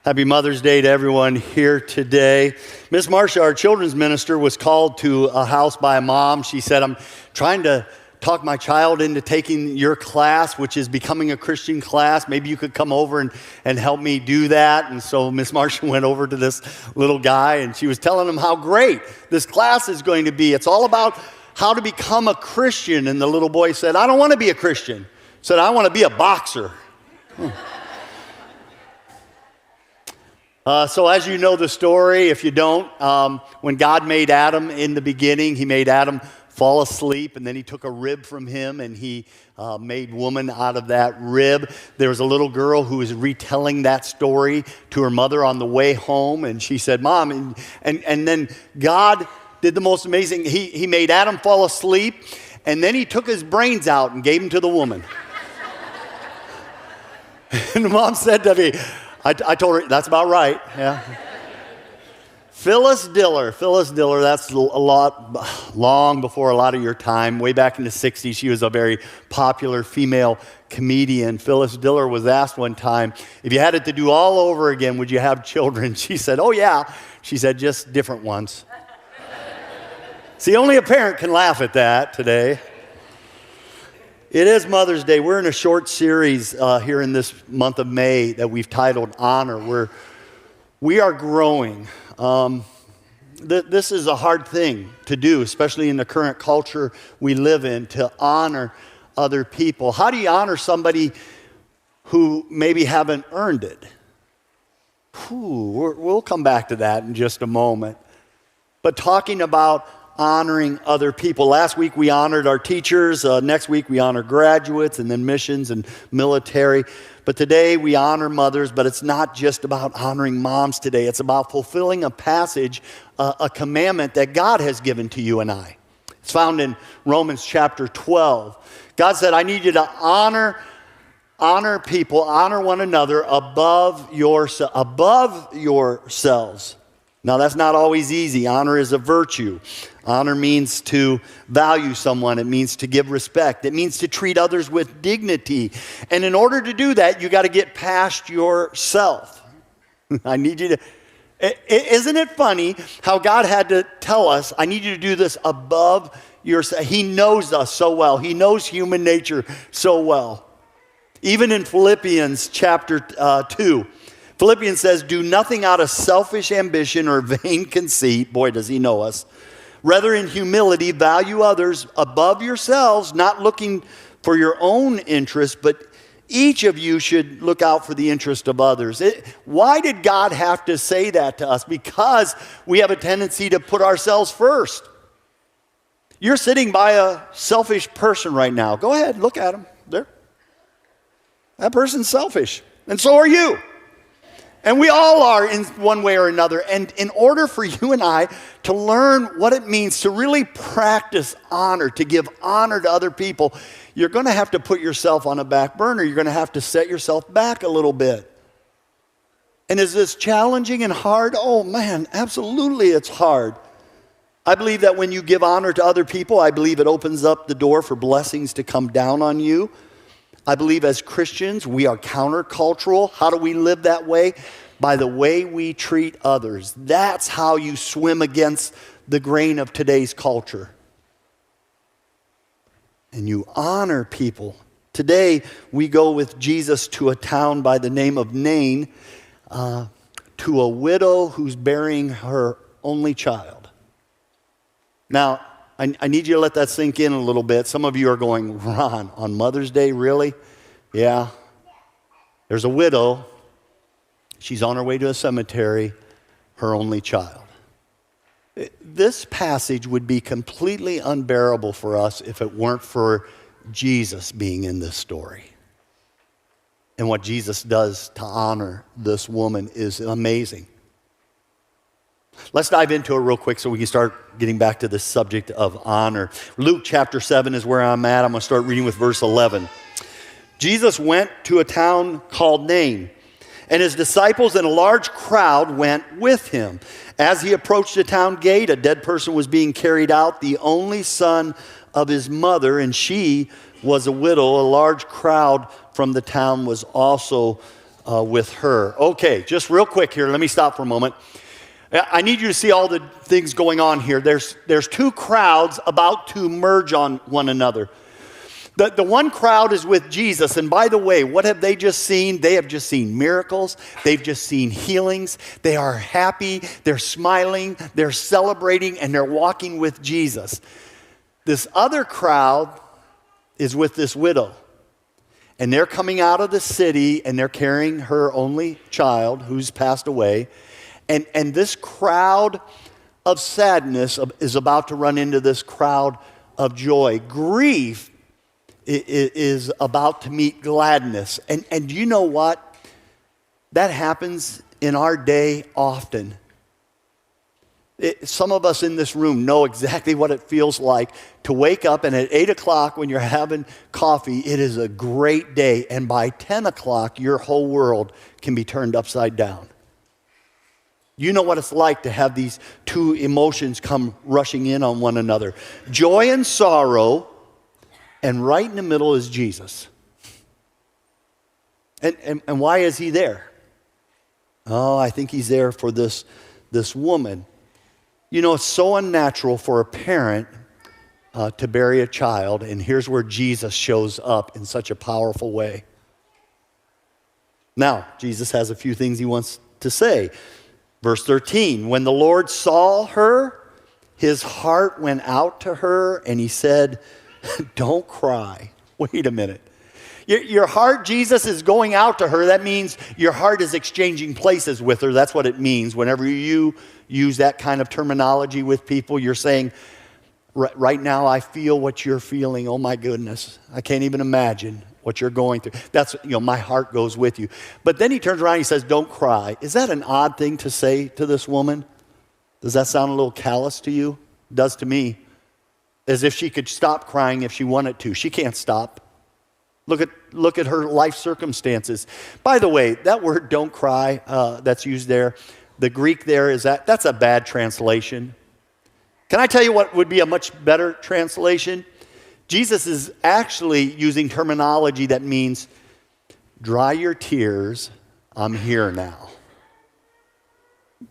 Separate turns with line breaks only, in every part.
Happy Mother's Day to everyone here today. Miss Marcia, our children's minister, was called to a house by a mom. She said, I'm trying to talk my child into taking your class, which is becoming a Christian class. Maybe you could come over and help me do that. And so Miss Marcia went over to this little guy, and she was telling him how great this class is going to be. It's all about how to become a Christian. And the little boy said, I don't want to be a Christian. He said, I want to be a boxer. So as you know the story, if you don't, when God made Adam in the beginning, he made Adam fall asleep, and then he took a rib from him, and he made woman out of that rib. There was a little girl who was retelling that story to her mother on the way home, and she said, Mom, and then God did the most amazing. He made Adam fall asleep, and then he took his brains out and gave them to the woman. And the mom said to me, I told her, that's about right, yeah. Phyllis Diller, that's a lot, long before a lot of your time. Way back in the 60s, she was a very popular female comedian. Phyllis Diller was asked one time, if you had it to do all over again, would you have children? She said, oh yeah. She said, just different ones. See, only a parent can laugh at that today. It is Mother's Day. We're in a short series here in this month of May that we've titled Honor. We are growing. This is a hard thing to do, especially in the current culture we live in, to honor other people. How do you honor somebody who maybe haven't earned it? We'll come back to that in just a moment. But talking about honoring other people. Last week we honored our teachers. Next week we honor graduates and then missions and military. But today we honor mothers, but it's not just about honoring moms today. It's about fulfilling a passage, a commandment that God has given to you and I. It's found in Romans chapter 12. God said, I need you to honor people, honor one another above yourselves. Now, that's not always easy. Honor is a virtue. Honor means to value someone. It means to give respect. It means to treat others with dignity. And in order to do that, you got to get past yourself. I need you to... Isn't it funny how God had to tell us, I need you to do this above yourself? He knows us so well. He knows human nature so well. Even in Philippians chapter 2, Philippians says, do nothing out of selfish ambition or vain conceit. Boy, does he know us. Rather, in humility, value others above yourselves, not looking for your own interest, but each of you should look out for the interest of others. Why did God have to say that to us? Because we have a tendency to put ourselves first. You're sitting by a selfish person right now. Go ahead, look at him. There. That person's selfish, and so are you. And we all are in one way or another. And in order for you and I to learn what it means to really practice honor, to give honor to other people, you're going to have to put yourself on a back burner. You're going to have to set yourself back a little bit. And is this challenging and hard? Oh man, absolutely it's hard. I believe that when you give honor to other people, I believe it opens up the door for blessings to come down on you. I believe as Christians, we are countercultural. How do we live that way? By the way we treat others. That's how you swim against the grain of today's culture. And you honor people. Today, we go with Jesus to a town by the name of Nain, to a widow who's burying her only child. Now, I need you to let that sink in a little bit. Some of you are going, Ron, on Mother's Day, really? Yeah. There's a widow. She's on her way to a cemetery, her only child. This passage would be completely unbearable for us if it weren't for Jesus being in this story. And what Jesus does to honor this woman is amazing. Let's dive into it real quick so we can start getting back to the subject of honor. Luke chapter 7 is where I'm at. I'm going to start reading with verse 11. Jesus went to a town called Nain, and his disciples and a large crowd went with him. As he approached the town gate, a dead person was being carried out, the only son of his mother, and she was a widow. A large crowd from the town was also with her. Okay, just real quick here. Let me stop for a moment. I need you to see all the things going on here. There's two crowds about to merge on one another. The one crowd is with Jesus, and by the way, what have they just seen? They have just seen miracles. They've just seen healings. They are happy. They're smiling. They're celebrating, and they're walking with Jesus. This other crowd is with this widow, and they're coming out of the city, and they're carrying her only child who's passed away, and this crowd of sadness is about to run into this crowd of joy. Grief is about to meet gladness. And you know what? That happens in our day often. Some of us in this room know exactly what it feels like to wake up, and at 8 o'clock when you're having coffee, it is a great day. And by 10 o'clock, your whole world can be turned upside down. You know what it's like to have these two emotions come rushing in on one another. Joy and sorrow. And right in the middle is Jesus. And why is he there? Oh, I think he's there for this woman. You know, it's so unnatural for a parent to bury a child, and here's where Jesus shows up in such a powerful way. Now, Jesus has a few things he wants to say. Verse 13, when the Lord saw her, his heart went out to her, and he said, don't cry. Wait a minute. Your heart, Jesus, is going out to her. That means your heart is exchanging places with her. That's what it means. Whenever you use that kind of terminology with people, you're saying, right now I feel what you're feeling. Oh my goodness. I can't even imagine what you're going through. That's, my heart goes with you. But then he turns around and he says, don't cry. Is that an odd thing to say to this woman? Does that sound a little callous to you? It does to me. As if she could stop crying if she wanted to. She can't stop. Look at her life circumstances. By the way, that word "don't cry" that's used there, the Greek there that's a bad translation. Can I tell you what would be a much better translation? Jesus is actually using terminology that means, dry your tears, I'm here now.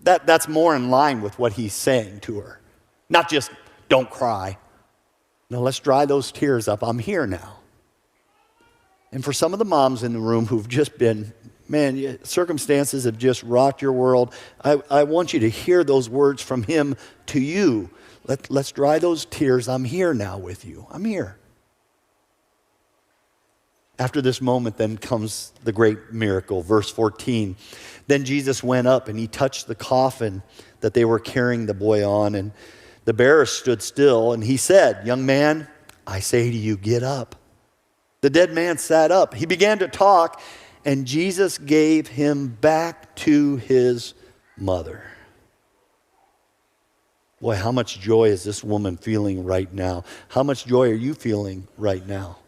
That's more in line with what he's saying to her. Not just, don't cry. No, let's dry those tears up. I'm here now. And for some of the moms in the room who've just been, man, circumstances have just rocked your world, I want you to hear those words from him to you. Let's dry those tears. I'm here now with you. I'm here. After this moment then comes the great miracle. Verse 14. Then Jesus went up and he touched the coffin that they were carrying the boy on, and the bearer stood still, and he said, young man, I say to you, get up. The dead man sat up. He began to talk, and Jesus gave him back to his mother. Boy, how much joy is this woman feeling right now? How much joy are you feeling right now?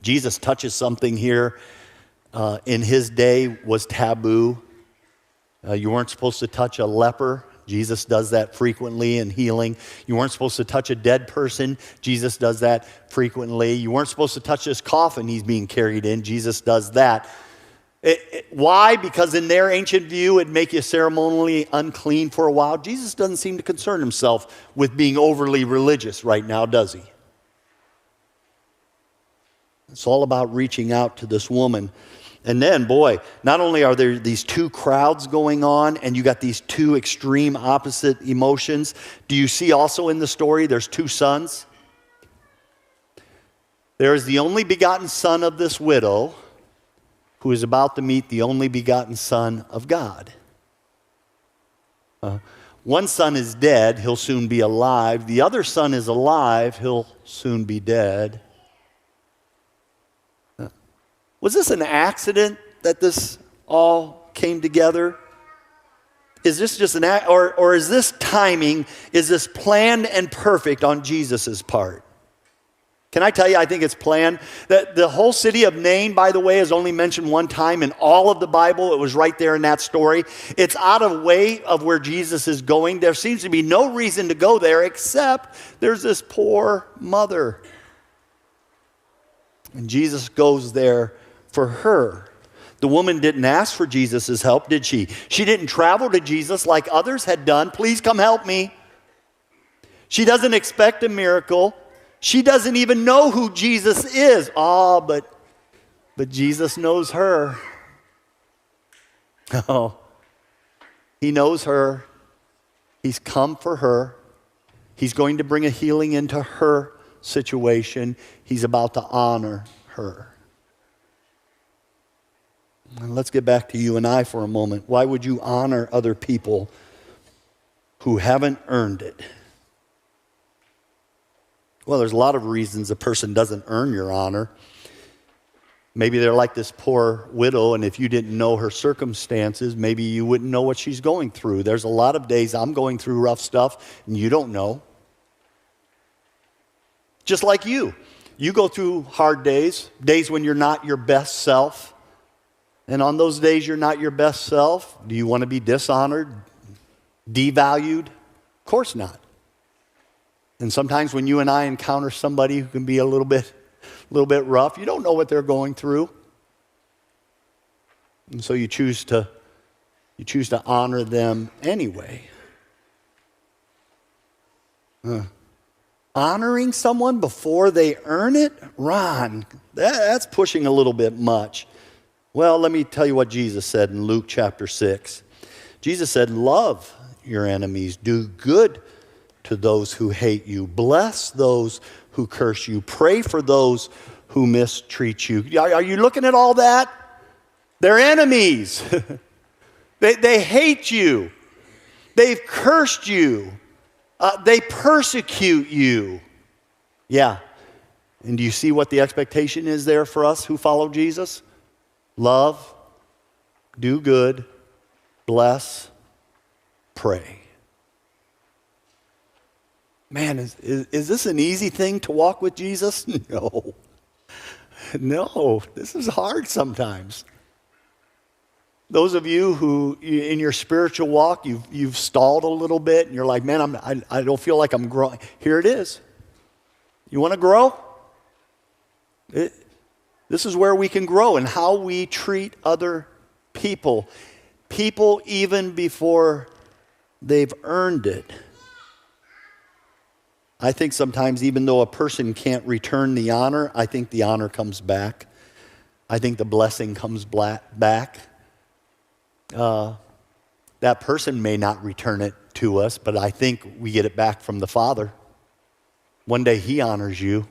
Jesus touches something here in his day was taboo. You weren't supposed to touch a leper. Jesus does that frequently in healing. You weren't supposed to touch a dead person. Jesus does that frequently. You weren't supposed to touch this coffin he's being carried in. Jesus does that. Why? Because in their ancient view, it'd make you ceremonially unclean for a while. Jesus doesn't seem to concern himself with being overly religious right now, does he? It's all about reaching out to this woman. And then, boy, not only are there these two crowds going on, and you got these two extreme opposite emotions, do you see also in the story there's two sons? There is the only begotten son of this widow who is about to meet the only begotten Son of God. One son is dead, he'll soon be alive. The other son is alive, he'll soon be dead. Was this an accident that this all came together? Is this just an act, or is this timing, is this planned and perfect on Jesus' part? Can I tell you, I think it's planned. That the whole city of Nain, by the way, is only mentioned one time in all of the Bible. It was right there in that story. It's out of way of where Jesus is going. There seems to be no reason to go there except there's this poor mother. And Jesus goes there for her. The woman didn't ask for Jesus' help, did she? She didn't travel to Jesus like others had done. Please come help me. She doesn't expect a miracle. She doesn't even know who Jesus is. But Jesus knows her. Oh, he knows her. He's come for her. He's going to bring a healing into her situation. He's about to honor her. And let's get back to you and I for a moment. Why would you honor other people who haven't earned it? Well, there's a lot of reasons a person doesn't earn your honor. Maybe they're like this poor widow, and if you didn't know her circumstances, maybe you wouldn't know what she's going through. There's a lot of days I'm going through rough stuff, and you don't know. Just like you. You go through hard days, days when you're not your best self. And on those days you're not your best self, do you want to be dishonored, devalued? Of course not. And sometimes when you and I encounter somebody who can be a little bit rough, you don't know what they're going through. And so you choose to honor them anyway. Honoring someone before they earn it? Ron, that's pushing a little bit much. Well, let me tell you what Jesus said in Luke chapter 6. Jesus said, love your enemies, do good to those who hate you, bless those who curse you, pray for those who mistreat you. Are you looking at all that? They're enemies. They hate you. They've cursed you. They persecute you. Yeah. And do you see what the expectation is there for us who follow Jesus? Love, do good, bless, pray. Man, is this an easy thing to walk with Jesus? No. No, this is hard sometimes. Those of you who, in your spiritual walk, you've stalled a little bit, and you're like, man, I don't feel like I'm growing. Here it is. You want to grow? This is where we can grow in how we treat other people. People even before they've earned it. I think sometimes even though a person can't return the honor, I think the honor comes back. I think the blessing comes back. That person may not return it to us, but I think we get it back from the Father. One day He honors you.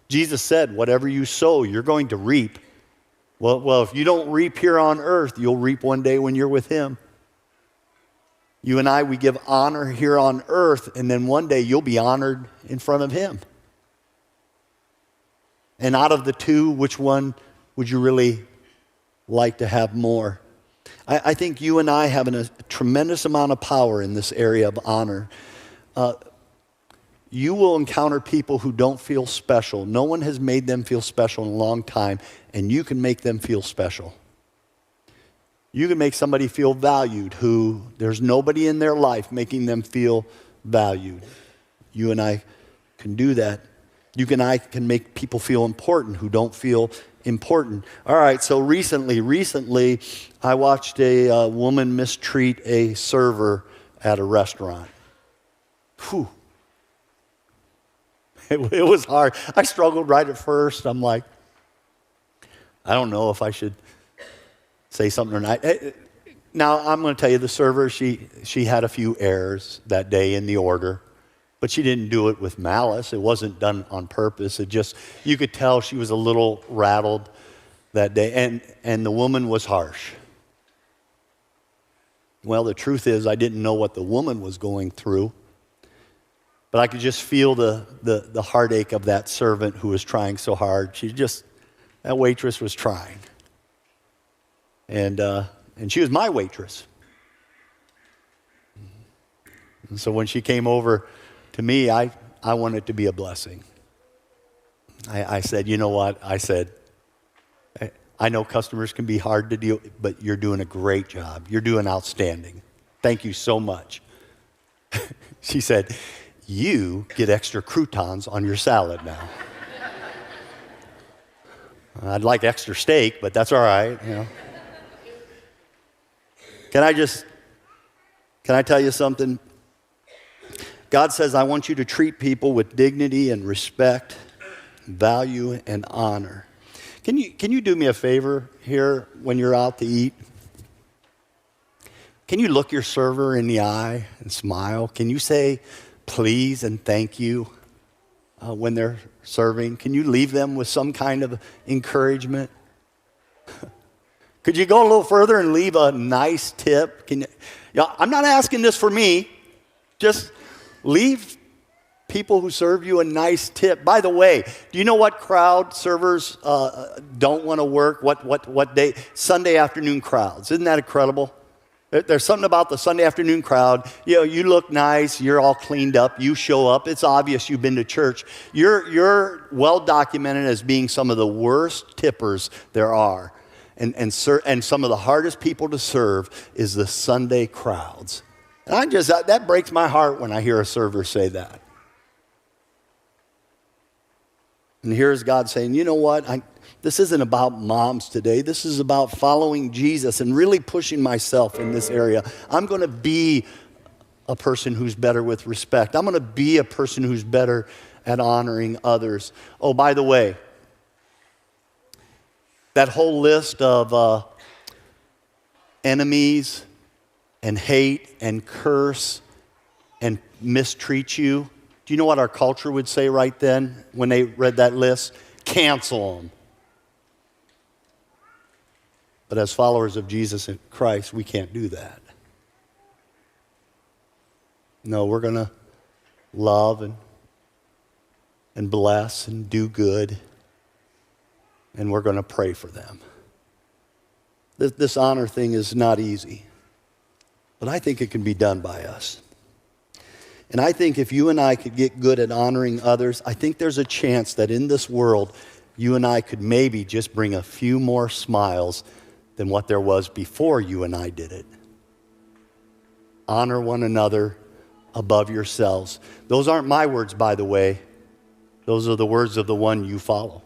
Jesus said, whatever you sow, you're going to reap. Well, if you don't reap here on earth, you'll reap one day when you're with Him. You and I, we give honor here on earth, and then one day you'll be honored in front of Him. And out of the two, which one would you really like to have more? I think you and I have a tremendous amount of power in this area of honor. You will encounter people who don't feel special. No one has made them feel special in a long time, and you can make them feel special. You can make somebody feel valued who there's nobody in their life making them feel valued. You and I can do that. You and I can make people feel important who don't feel important. All right, so recently, I watched a woman mistreat a server at a restaurant. Whew. It was hard. I struggled right at first. I'm like, I don't know if I should say something or not. Now, I'm going to tell you, the server, she had a few errors that day in the order, but she didn't do it with malice. It wasn't done on purpose. It just, you could tell she was a little rattled that day, and the woman was harsh. Well, the truth is, I didn't know what the woman was going through, but I could just feel the heartache of that servant who was trying so hard. That waitress was trying. And she was my waitress. And so when she came over to me, I wanted to be a blessing. I said, you know what? I said, I know customers can be hard to deal with, but you're doing a great job. You're doing outstanding. Thank you so much. She said, you get extra croutons on your salad now. I'd like extra steak, but that's all right, you know. Can I tell you something? God says, I want you to treat people with dignity and respect, value and honor. Can you do me a favor here when you're out to eat? Can you look your server in the eye and smile? Can you say please and thank you when they're serving? Can you leave them with some kind of encouragement? Could you go a little further and leave a nice tip? I'm not asking this for me. Just leave people who serve you a nice tip. By the way, do you know what crowd servers don't want to work? What day? Sunday afternoon crowds. Isn't that incredible? There's something about the Sunday afternoon crowd. You look nice. You're all cleaned up. You show up. It's obvious you've been to church. You're well documented as being some of the worst tippers there are. And some of the hardest people to serve is the Sunday crowds. And that breaks my heart when I hear a server say that. And here's God saying, you know what? This isn't about moms today. This is about following Jesus and really pushing myself in this area. I'm going to be a person who's better with respect. I'm going to be a person who's better at honoring others. Oh, by the way, that whole list of enemies and hate and curse and mistreat you, do you know what our culture would say right then when they read that list? Cancel them. But as followers of Jesus in Christ, we can't do that. No, we're going to love and bless and do good, and we're going to pray for them. This honor thing is not easy, but I think it can be done by us. And I think if you and I could get good at honoring others, I think there's a chance that in this world, you and I could maybe just bring a few more smiles than what there was before you and I did it. Honor one another above yourselves. Those aren't my words, by the way. Those are the words of the one you follow.